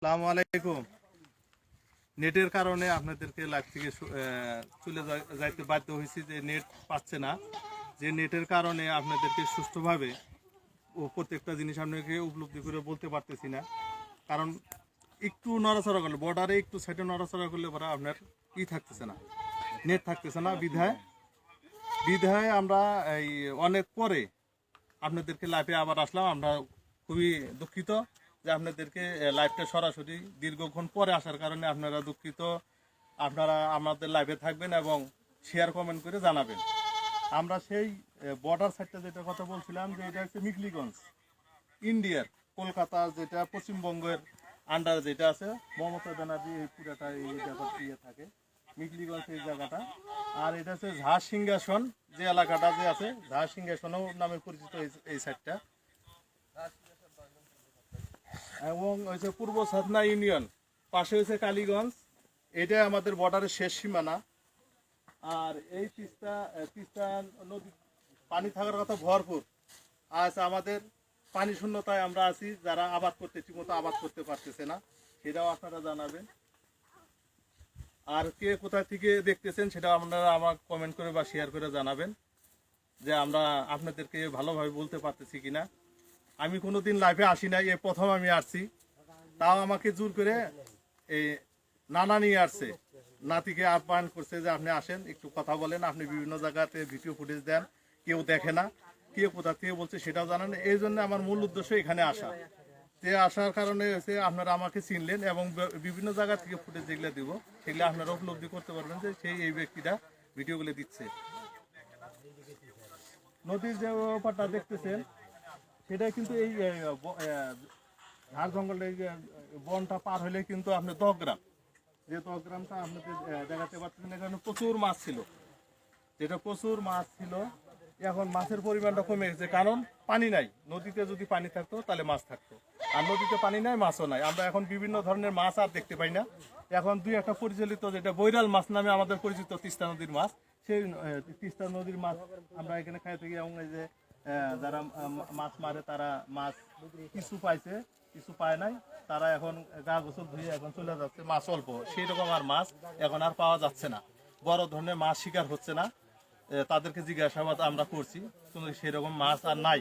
আসসালামু আলাইকুম। নেটের কারণে আপনাদেরকে লাইভ থেকে চলে যাইতে বাধ্য হয়েছি, যে নেট পাচ্ছে না। যে নেটের কারণে আপনাদেরকে সুষ্ঠুভাবে ও প্রত্যেকটা জিনিস আপনাকে উপলব্ধি করে বলতে পারতেছি না। কারণ একটু নড়াচড়া করলে, বর্ডারে একটু সাইডে নড়াচড়া করলে পরে আপনার থাকতেছে না, নেট থাকতেছে না। বিধায় বিধায় আমরা এই অনেক পরে আপনাদেরকে লাইভে আবার আসলাম। আমরা খুবই দুঃখিত যে আপনাদেরকে লাইভটা সরাসরি দীর্ঘক্ষণ পরে আসার কারণে আপনারা দুঃখিত। আপনারা আমাদের লাইভে থাকবেন এবং শেয়ার কমেন্ট করে জানাবেন। আমরা সেই বর্ডার সাইডটা যেটা কথা বলছিলাম, যে এটা হচ্ছে মিকলিগঞ্জ, ইন্ডিয়ার কলকাতা, যেটা পশ্চিমবঙ্গের আন্ডারে যেটা আছে, মমতা ব্যানার্জি এই পুরাটা এই জায়গাটা থাকে মিকলিগঞ্জ এই জায়গাটা। আর এটা হচ্ছে ঝাড় সিংহাসন, যে এলাকাটা যে আছে ঝাড় সিংহাসনও নামে পরিচিত এই সাইডটা। এবং হচ্ছে পূর্ব সাধনা ইউনিয়ন, পাশে হচ্ছে কালীগঞ্জ। এটাই আমাদের বর্ডারের শেষ সীমানা। আর এই তিস্তা তিস্তা নদী পানি থাকার কথা ভরপুর। আজ আমাদের পানি শূন্যতায় আমরা আছি, যারা আবাদ করতে ঠিকমতো আবাদ করতে পারতেছে না, সেটাও আপনারা জানাবেন। আর কে কোথা থেকে দেখতেছেন সেটাও আপনারা আমার কমেন্ট করে বা শেয়ার করে জানাবেন, যে আমরা আপনাদেরকে ভালোভাবে বলতে পারতেছি কিনা। আমি কোনোদিন লাইভে আসি নাই, এই প্রথম আমি আসছি। তাও আমাকে জোর করে এই নানা নিয়ে আসছে, নাতিকে আহ্বান করছে যে আপনি আসেন, একটু কথা বলেন। আপনি বিভিন্ন জায়গাতে ভিডিও ফুটেজ দেন, কেউ দেখে না, কেউ কোথা থেকে বলছে সেটাও জানান। এই জন্য আমার মূল উদ্দেশ্য এখানে আসা। যে আসার কারণে হচ্ছে আপনারা আমাকে চিনলেন, এবং বিভিন্ন জায়গা থেকে ফুটেজ যেগুলো দিব সেগুলো আপনারা উপলব্ধি করতে পারবেন যে সেই এই ব্যক্তিটা ভিডিওগুলো দিচ্ছে। নদীর যে ব্যাপারটা দেখতেছেন, সেটা কিন্তু এই ঝাড় জঙ্গলে বনটা পার হলে কিন্তু আপনি দহগ্রাম, যে দহগ্রামটা আপনাদের দেখাতে পারতেছেন, এখানে প্রচুর মাছ ছিল। যেটা প্রচুর মাছ ছিল, এখন মাছের পরিমাণটা কমে গেছে, কারণ পানি নাই। নদীতে যদি পানি থাকতো তাহলে মাছ থাকতো, আর নদীতে পানি নাই, মাছও নাই। আমরা এখন বিভিন্ন ধরনের মাছ আর দেখতে পাই না। এখন দুই একটা পরিচালিত, যেটা বৈরাল মাছ নামে আমাদের পরিচিত, তিস্তা নদীর মাছ, সেই তিস্তা নদীর মাছ আমরা এখানে খাই থাকি। এবং এই যে যারা মাছ মারে, তারা মাছ কিছু পাইছে, কিছু পায় নাই। তারা এখন গা গোসল ধুয়ে এখন চলে যাচ্ছে, মাছ অল্প, সেই রকম আর মাছ এখন আর পাওয়া যাচ্ছে না। বড় ধরনের মাছ শিকার হচ্ছে না। তাদেরকে জিজ্ঞাসাবাদ আমরা করছি, কিন্তু সেরকম মাছ আর নাই।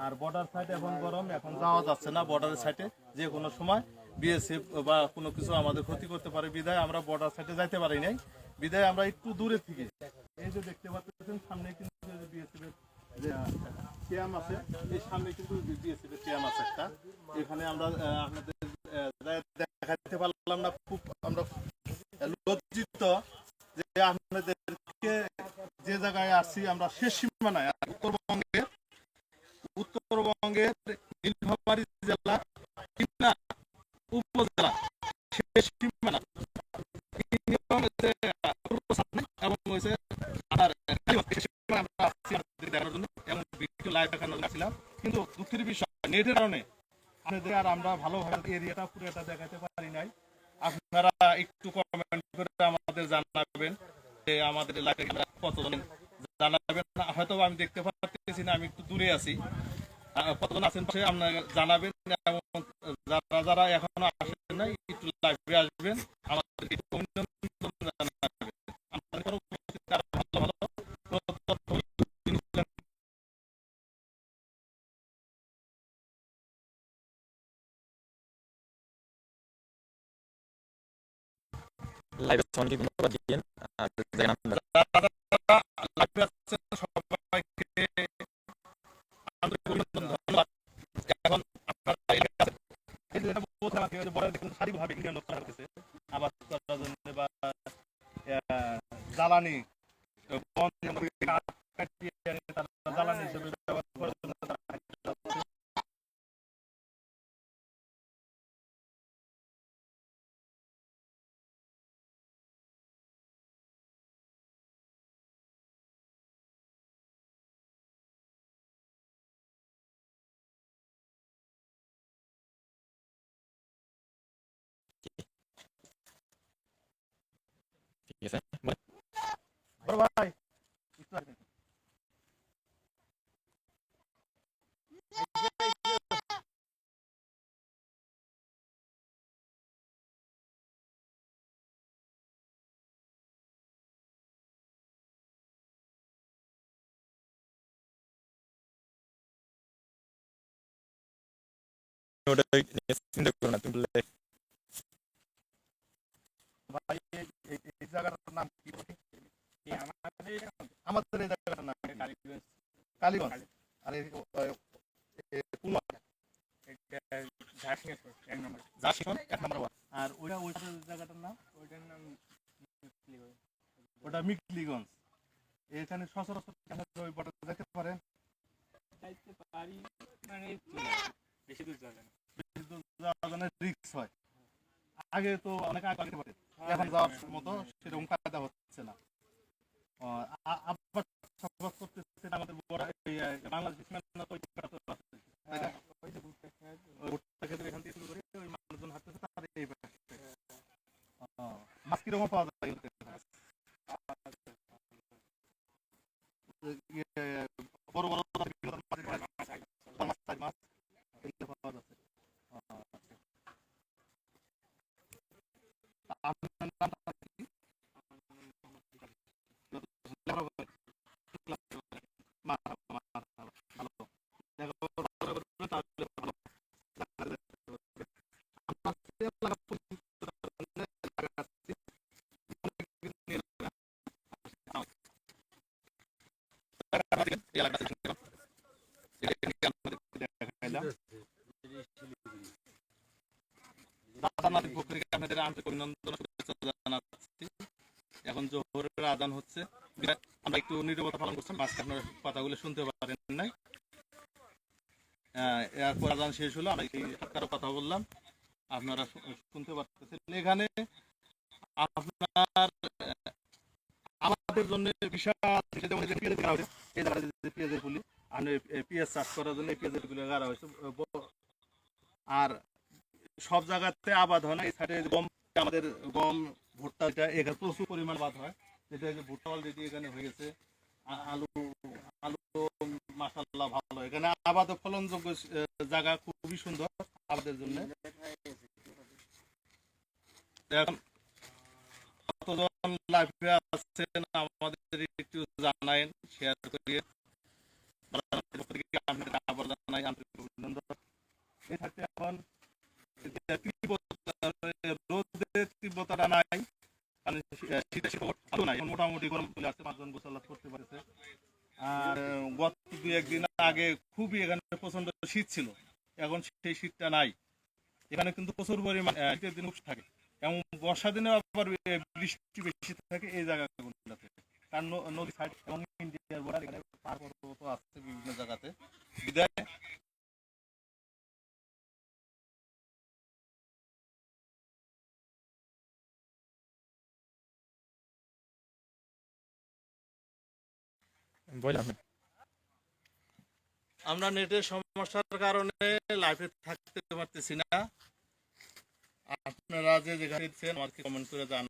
আর বর্ডার সাইড এখন গরম, এখন যাওয়া যাচ্ছে না বর্ডারের সাইডে। যে কোনো সময় বিএসএফ বা কোনো কিছু আমাদের ক্ষতি করতে পারে, বিদায় আমরা বর্ডার সাইডে যাইতে পারি নাই। বিদায় আমরা একটু দূরে থেকে, এই যে দেখতে পাচ্ছেন সামনে কিন্তু বিএসএফ এর যে ক্যাম্প আছে, এই সামনে কিন্তু বিএসএফ এর ক্যাম্প আছে একটা। এখানে আমরা আপনাদের দেখাতে পারলাম না, খুব আমরা লজ্জিত যে আপনাদেরকে যে জায়গায় আসছি আমরা শেষ সীমানায়, উত্তরবঙ্গের নীলফামারী জেলা কিংবা উপজেলা শেষ সীমানা, এবং হয়েছে দেখানোর জন্য, এবং লাইভ দেখানোর ছিলাম। কিন্তু দুঃখের বিষয়, নেটের কারণে আপনাদের আর আমরা ভালোভাবে এরিয়াটা পুরোটা দেখাতে পারি নাই। আপনারা একটু কমেন্ট করে আমাদের জানাবেন যে আমাদের লাইভে কতজন জানাবেন। হয়তো আমি দেখতে পাচ্ছি না, আমি একটু দূরে আছি। কতজন আছেন পাশে আপনারা জানাবেন, এবং যারা যারা এখনো আসেন নাই একটু লাইভে আসবেন, আমাদের একটু অভিনন্দন জানাবেন। আমাদের পরবর্তীতে আরো ভালো ভালো তথ্য লাইভে সবাইকে ধন্যবাদ দিয়েন। লাইভে আছেন সবাইকে আন্তরিক অভিনন্দন, ধন্যবাদ। এখন আপনারা এই যে বলতে আমাকে বড় দেখুন শারীরিকভাবে ইন্ডিয়ান লোক করতেছে আবার করার জন্য, বা জ্বালানি বন কাঠ কাটিয়ে তারা জ্বালানি হিসেবে ব্যবহার করার জন্য তারা ঠিক আছে, বড় ভাই একটু আসেন। ওটা নিয়ে চিন্তা করো না, তুমি বললে ভাই এই জায়গাটার নাম কি? আমাদের এই জায়গাটার নাম কি? কালীগঞ্জ। আর এই কুলমা জাসিগঞ্জ 1 নম্বর ওয়ার্ড। আর ওই জায়গাটার নাম ওটা মিকলিগঞ্জ। এখানে সচরাচর ওই বটে দেখতে পারেন, বেশি দূর যাওয়া জন্য রিস্ক হয়। আগে তো অনেক আগে পারে, এখন যাওয়ার মতো সেরকম কায়দা হচ্ছে না। আবার চাষবাস করতেছে আমাদের বড় এই বাংলাদেশ সীমান্ত ওই পাশে আছে, তাই না? ওই ভুট্টা ক্ষেত্রে এখান থেকে শুরু করে ওই মানুষজন হাঁটতেছে তার এই পাশে। মাছ কিরকম পাওয়া যায় এগুলোতে? বড় বড় মাছ এগুলো পাওয়া যাচ্ছে। আপনার নামটা কি? ভালো। তাহলে ভালো। আপনাদের আন্তরিক অভিনন্দন শুভেচ্ছা জানাচ্ছি। এখন জোহরের আজান হচ্ছে, আমরা একটু নীরবতা পালন করছি, মাঝখানে আপনার কথাগুলো শুনতে পারেন নাই। এরপর আজান শেষ হলো, আমরা কারো কথা বললাম, আপনারা শুনতে পাচ্ছেন। এখানে আপনার আমাদের জন্য বিশাল এই জায়গাটা যে পেঁয়াজের পুলি, আর পেঁয়াজ চাষ করার জন্য পেঁয়াজের পুলি গাড়া হয়েছে। আর সব জায়গাতে আবাদ হয় না, এই সাইডে গম, আমাদের গম ভুট্টা এটা এখানে প্রচুর পরিমাণ আবাদ হয়, যেটা ভুট্টা অলরেডি এখানে হয়ে গেছে। আলু আলু মাশাআল্লাহ ভালো, এখানে আবাদ ফলনযোগ্য জায়গা খুবই সুন্দর আবাদের জন্য। এখন কতজন লাইভে আছেন আমাদের একটু জানাইন, শেয়ার করিয়ে আবার জানাই আন্তরিক অভিনন্দন। এই থাকতে এখন রোদের তীব্রতাটা নাই, কারণ শীতের শীত নাই, মোটামুটি গরম চলে আসছে, 5 জন গোসল করতে পারছে। আর গত 2-1 দিন আগে খুবই এখানে প্রচন্ড শীত ছিল, এখন সেই শীতটা নাই। এখানে কিন্তু প্রচুর পরিমাণ শীতের দিন থাকে, এবং বর্ষা দিনে আবার বৃষ্টি বেশি থাকে এই জায়গাগুলোতে, কারণ নদী সাইড এবং ইন্ডিয়ার বর্ডার, এখানে পাহাড় পর্বত আছে বিভিন্ন জায়গাতে। বিদায় বললাম আমরা নেটের সমস্যার কারণে লাইভে থাকতে পারতেছি না। আপনারা যে যেখানে আমাকে কমেন্ট করে জানান।